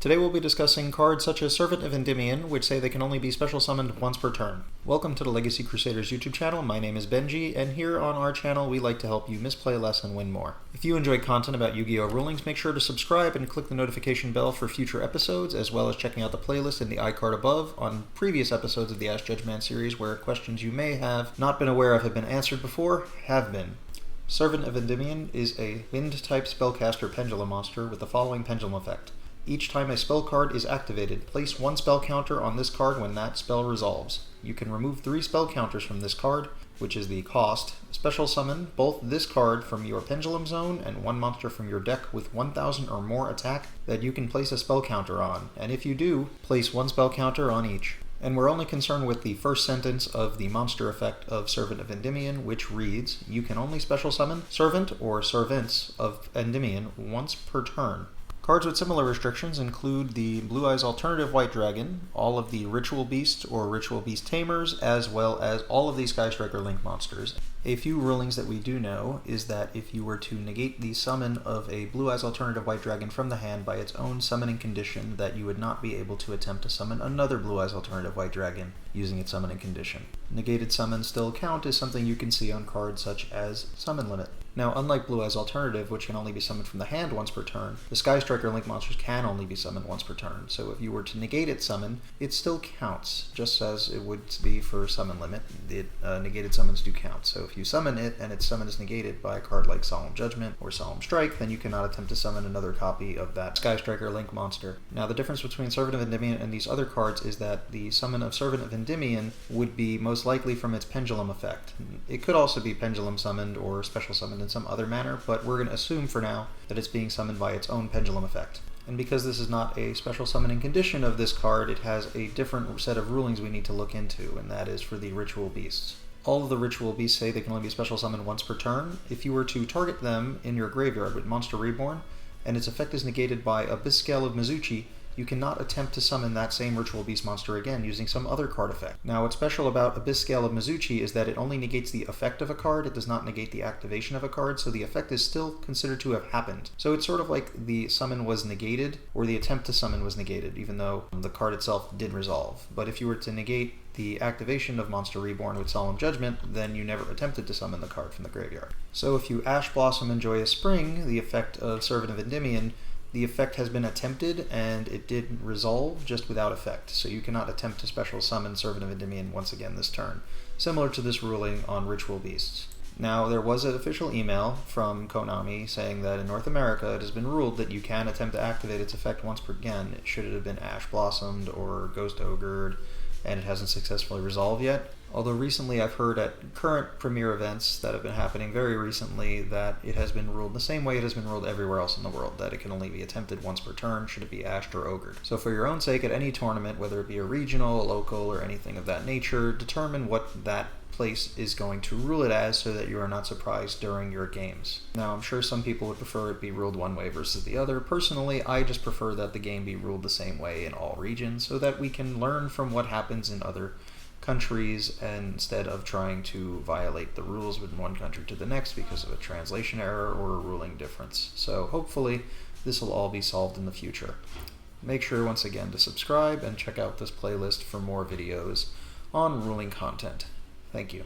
Today we'll be discussing cards such as Servant of Endymion, which say they can only be special summoned once per turn. Welcome to the Legacy Crusaders YouTube channel. My name is Benji, and here on our channel we like to help you misplay less and win more. If you enjoy content about Yu-Gi-Oh! Rulings, make sure to subscribe and click the notification bell for future episodes, as well as checking out the playlist in the iCard above on previous episodes of the Ask Judge Man series where questions you may have not been aware of have been answered before, have been. Servant of Endymion is a wind-type spellcaster pendulum monster with the following pendulum effect. Each time a spell card is activated, place one spell counter on this card when that spell resolves. You can remove 3 spell counters from this card, which is the cost. Special summon both this card from your pendulum zone and one monster from your deck with 1000 or more attack that you can place a spell counter on, and if you do, place one spell counter on each. And we're only concerned with the first sentence of the monster effect of Servant of Endymion, which reads, you can only special summon Servant or Servants of Endymion once per turn. Cards with similar restrictions include the Blue Eyes Alternative White Dragon, all of the Ritual Beasts or Ritual Beast Tamers, as well as all of the Sky Striker Link monsters. A few rulings that we do know is that if you were to negate the summon of a Blue Eyes Alternative White Dragon from the hand by its own summoning condition, that you would not be able to attempt to summon another Blue Eyes Alternative White Dragon using its summoning condition. Negated summons still count is something you can see on cards such as Summon Limit. Now, unlike Blue Eyes Alternative, which can only be summoned from the hand once per turn, the Sky Striker Link monsters can only be summoned once per turn, so if you were to negate its summon, it still counts, just as it would be for Summon Limit. Negated summons do count, so if you summon it and its summon is negated by a card like Solemn Judgment or Solemn Strike, then you cannot attempt to summon another copy of that Sky Striker Link monster. Now, the difference between Servant of Endymion and these other cards is that the summon of Servant of Endymion would be most likely from its pendulum effect. It could also be pendulum summoned or special summoned in some other manner, but we're going to assume for now that it's being summoned by its own pendulum effect. And because this is not a special summoning condition of this card, it has a different set of rulings we need to look into, and that is for the Ritual Beasts. All of the Ritual Beasts say they can only be special summoned once per turn. If you were to target them in your graveyard with Monster Reborn, and its effect is negated by Abyss Scale of Mizuchi, you cannot attempt to summon that same Ritual Beast monster again using some other card effect. Now, what's special about Abyss Scale of Mizuchi is that it only negates the effect of a card, it does not negate the activation of a card, so the effect is still considered to have happened. So it's sort of like the summon was negated, or the attempt to summon was negated, even though the card itself did resolve. But if you were to negate the activation of Monster Reborn with Solemn Judgment, then you never attempted to summon the card from the graveyard. So if you Ash Blossom and Joyous Spring, the effect of Servant of Endymion, the effect has been attempted and it did resolve just without effect, so you cannot attempt to special summon Servant of Endymion once again this turn, similar to this ruling on Ritual Beasts. Now, there was an official email from Konami saying that in North America it has been ruled that you can attempt to activate its effect once per again, should it have been Ash Blossomed or Ghost Ogred, and it hasn't successfully resolved yet. Although recently I've heard at current premiere events that have been happening very recently that it has been ruled the same way it has been ruled everywhere else in the world, that it can only be attempted once per turn should it be ashed or ogred. So for your own sake, at any tournament, whether it be a regional, a local, or anything of that nature, determine what that place is going to rule it as so that you are not surprised during your games. Now, I'm sure some people would prefer it be ruled one way versus the other. Personally, I just prefer that the game be ruled the same way in all regions so that we can learn from what happens in other countries instead of trying to violate the rules within one country to the next because of a translation error or a ruling difference. So hopefully this will all be solved in the future. Make sure once again to subscribe and check out this playlist for more videos on ruling content. Thank you.